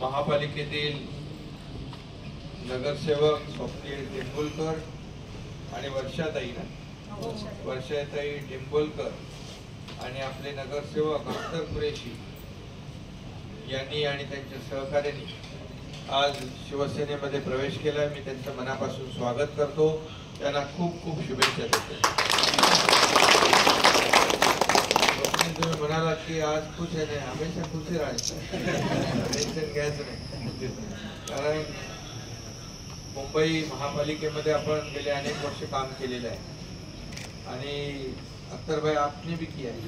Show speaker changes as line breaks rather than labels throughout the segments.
महापालिकेतील नगरसेवक स्वप्नील टेंबुलकर आणि वर्षाताई टेंबुलकर आणि आपले नगरसेवक अख्तर कुरेशी यांनी आणि त्यांच्या सहकार्यांनी आज शिवसेनेमध्ये प्रवेश केला। मी त्यांचं मनापासून स्वागत करतो, त्यांना खूप खूप शुभेच्छा देतो। तुम्ही म्हणालात की आज खुश आहे, नाही हमेशा खुशी राहायचं, टेन्शन घ्यायचं नाही। कारण मुंबई महापालिकेमध्ये आपण गेले अनेक वर्ष काम केलेलं आहे आणि अख्तर भाई आपने भी किया है।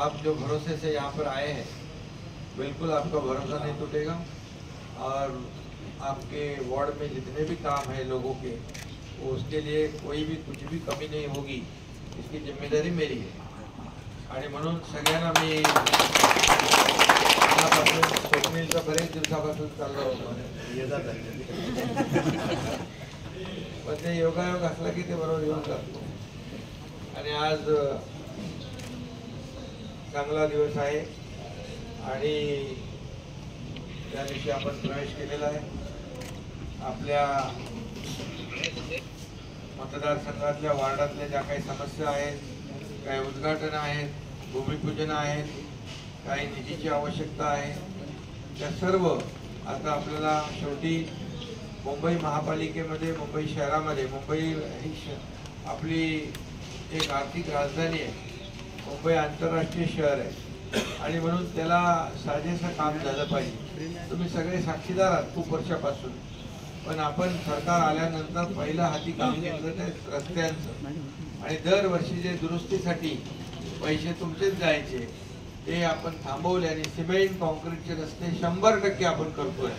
आप जो भरोसे से यहाँ पर आए हैं, बिल्कुल आपका भरोसा नहीं टूटेगा और आपके वार्ड में जितने भी काम है लोगों के, वो उसके लिए कोई भी कुछ भी कमी नहीं होगी, इसकी जिम्मेदारी मेरी है। आणि म्हणून सगळ्यांना मी स्वप्नीलचं बरेच दिवसापासून चाललं होतं, पण ते योगायोग असला की ते बरोबर येऊन जातो आणि आज चांगला दिवस आहे आणि त्या दिवशी आपण प्रवेश केलेला आहे। आपल्या मतदारसंघातल्या वार्डातल्या ज्या काही समस्या आहेत, काही उद्घाटन आहेत, भूमिपूजन आहेत, काही निधीची आवश्यकता आहे, त्या सर्व आता आपल्याला शेवटी मुंबई महापालिकेमध्ये, मुंबई शहरामध्ये, मुंबई ही आपली एक आर्थिक राजधानी आहे, मुंबई आंतरराष्ट्रीय शहर आहे आणि म्हणून त्याला साजेसं काम झालं पाहिजे। तुम्ही सगळे साक्षीदार आहात खूप वर्षापासून, पण आपण सरकार आल्यानंतर पहिलं हाती काम घेतलं ते रस्त्यांचं आणि दरवर्षीचे दुरुस्तीसाठी पैसे तुमचेच जायचे ते आपण थांबवले आणि सिमेंट कॉन्क्रीटचे रस्ते 100% आपण करतोय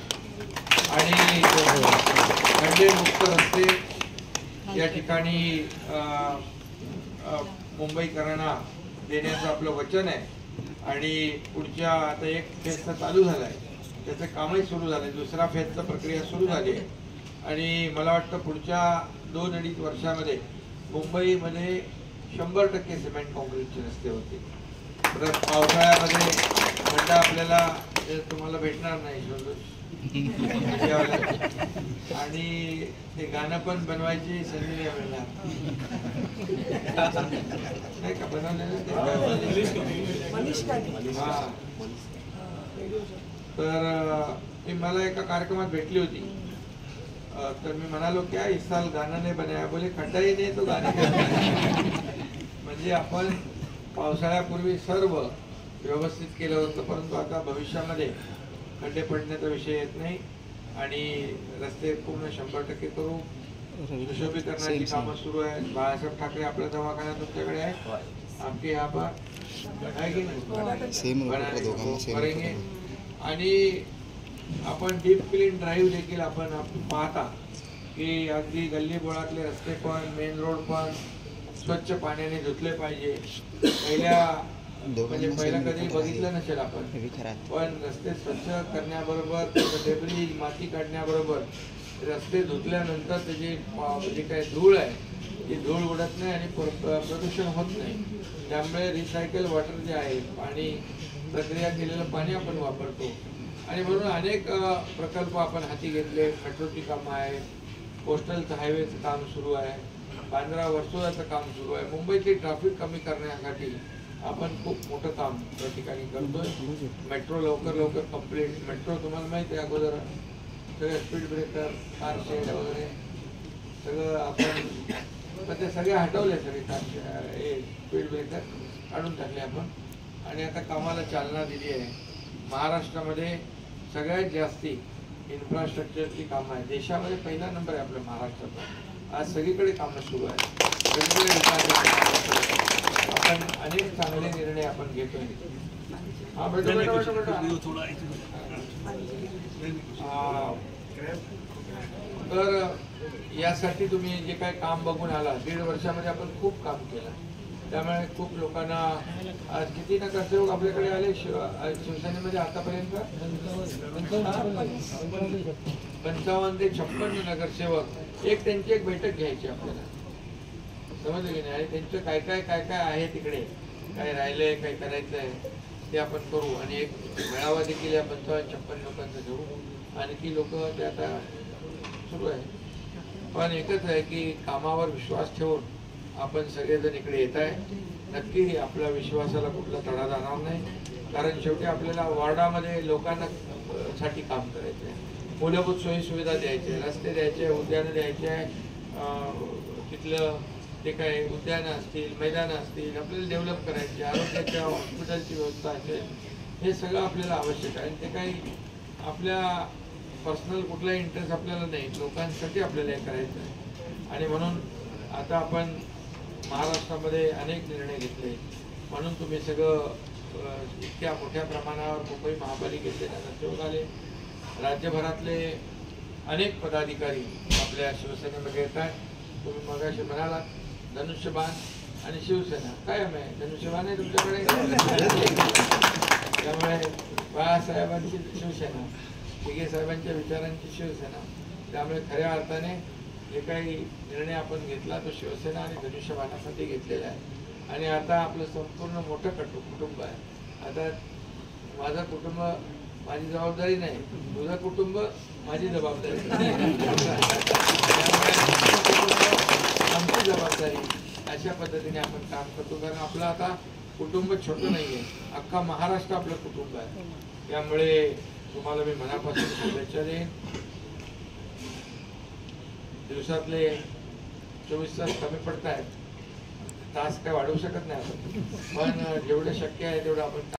आणि खड्डेमुक्त रस्ते या ठिकाणी मुंबईकरांना देण्याचं आपलं वचन आहे आणि पुढच्या आता एक फेज चालू झालाय, त्याचं कामही सुरू झालंय, दुसरा फेजची प्रक्रिया सुरू झाली आहे आणि मला वाटतं पुढच्या 2-2.5 वर्षामध्ये मुंबईमध्ये 100% सिमेंट कॉन्क्रीटचे रस्ते होते। परत पावसाळ्यामध्ये खड्डा आपल्याला तुम्हाला भेटणार नाही आणि ते गाणं पण बनवायची संधी नाही मिळणार, नाही का बनवलेलं तर मला एका कार्यक्रमात भेटली होती, तर मी म्हणालो क्या इस साल गाना नहीं बनाया, बोले खड्डा ही नहीं तो गाने म्हणजे आपण पावसाळ्यापूर्वी सर्व व्यवस्थित केलं होतं, परंतु आता भविष्यामध्ये खड्डे पडण्याचा विषय येत नाही आणि रस्ते पूर्ण 100% करू। सुशोभीकरणाची कामं सुरू आहेत। बाळासाहेब ठाकरे आपल्या दवाखान्यात तुमच्याकडे आहे, आपके यहाँ पर आहे की नाही करेंगे आणि आपण डीप क्लीन ड्राईव्ह देखील आपण पाहता की अगदी गल्ली बोळातले रस्ते पण, मेन रोड पण स्वच्छ पाण्याने धुतले पाहिजे। पहिला कधी बघितलं नसेल आपण, पण रस्ते स्वच्छ करण्याबरोबर डेब्री माती काढण्याबरोबर रस्ते धुतल्यानंतर त्याची जी काही धूळ आहे ती धूळ उडत नाही आणि प्रदूषण होत नाही। त्यामुळे रिसायकल वॉटर जे आहे, पाणी प्रक्रिया केलेलं पाणी आपण वापरतो आणि म्हणून अनेक प्रकल्प आपण हाती घेतले। मेट्रोची कामं आहे, कोस्टल हायवेचं काम सुरू आहे, बांद्रा वर्सोवाचं काम सुरू आहे। मुंबईची ट्रॅफिक कमी करण्यासाठी आपण खूप मोठं काम त्या ठिकाणी करतोय। मेट्रो लवकर कंप्लीट, मेट्रो तुम्हाला माहिती आहे अगोदर सगळे स्पीड ब्रेकर, कार शेड वगैरे सगळं आपण, पण ते सगळे हटवले, सगळे कार स्पीड ब्रेकर काढून टाकले आपण आणि आता कामाला चालना दिली आहे। महाराष्ट्रामध्ये सगळ्यात जास्ती इन्फ्रास्ट्रक्चरची कामं आहे, देशामध्ये पहिला नंबर आहे आपल्या महाराष्ट्राचा। आज सगळीकडे कामं सुरू आहेत, आपण अनेक चांगले निर्णय आपण घेतोय। तर यासाठी तुम्ही जे काही काम बघून आला, 1.5 वर्षामध्ये आपण खूप काम केलं, त्यामुळे खूप लोकांना आज किती नगरसेवक आपल्याकडे आले शिवसेनेमध्ये आतापर्यंत 55 ते 56 नगरसेवक। एक त्यांची एक बैठक घ्यायची आपल्याला, समजलं की नाही, आणि त्यांचं काय काय आहे तिकडे, काय राहिलंय, काय करायचं आहे ते आपण करू आणि एक मेळावा देखील या 55-56 लोकांचा घेऊ. आणखी लोक ते आता सुरू आहे. पण एकच आहे की कामावर विश्वास ठेवून आपण सगळेजण इकडे येत आहे. नक्की आपल्या विश्वासाला कुठला तडा जाणार नाही, कारण शेवटी आपल्याला वॉर्डामध्ये लोकांना साठी काम करायचं आहे. मूलभूत सोयी सुविधा द्यायचे, रस्ते द्यायचे, उद्यानं द्यायचे, तिथलं ते काय उद्यानं असतील, मैदानं असतील आपल्याला डेव्हलप करायचे, आरोग्याच्या हॉस्पिटलची व्यवस्था असेल, हे सगळं आपल्याला आवश्यक आहे. ते काही आपल्या पर्सनल कुठलाही इंटरेस्ट आपल्याला नाही, लोकांसाठी आपल्याला हे करायचं आहे. आणि म्हणून आता आपण महाराष्ट्रामध्ये अनेक निर्णय घेतले, म्हणून तुम्ही सगळं इतक्या मोठ्या प्रमाणावर मुंबई महापालिकेचे नगरसेवक आले. राज्यभरातले अनेक पदाधिकारी आपल्या शिवसेनेमध्ये येत आहेत. तुम्ही मगाशी म्हणालात धनुष्यबाण आणि शिवसेना कायम आहे. धनुष्यबाण आहे तुमच्याकडे, त्यामुळे बाळासाहेबांची शिवसेना, दिघे साहेबांच्या विचारांची शिवसेना. त्यामुळे खऱ्या अर्थाने जे काही निर्णय आपण घेतला तो शिवसेना आणि धनुष्यबाणासाठी घेतलेला आहे. आणि आता आपलं संपूर्ण मोठं कुटुंब आहे. आता माझं कुटुंब माझी जबाबदारी नाही, तुझं कुटुंब माझी जबाबदारी, आमची जबाबदारी, अशा पद्धतीने आपण काम करतो. कारण आपलं आता कुटुंब छोटं नाही आहे, अख्खा महाराष्ट्र आपलं कुटुंब आहे. त्यामुळे तुम्हाला मी मनापासून शुभेच्छा देईन. दिवसातले 24 तास कमी पडत आहेत, तास काय वाढवू शकत नाही आपण, पण जेवढे शक्य आहे तेवढं आपण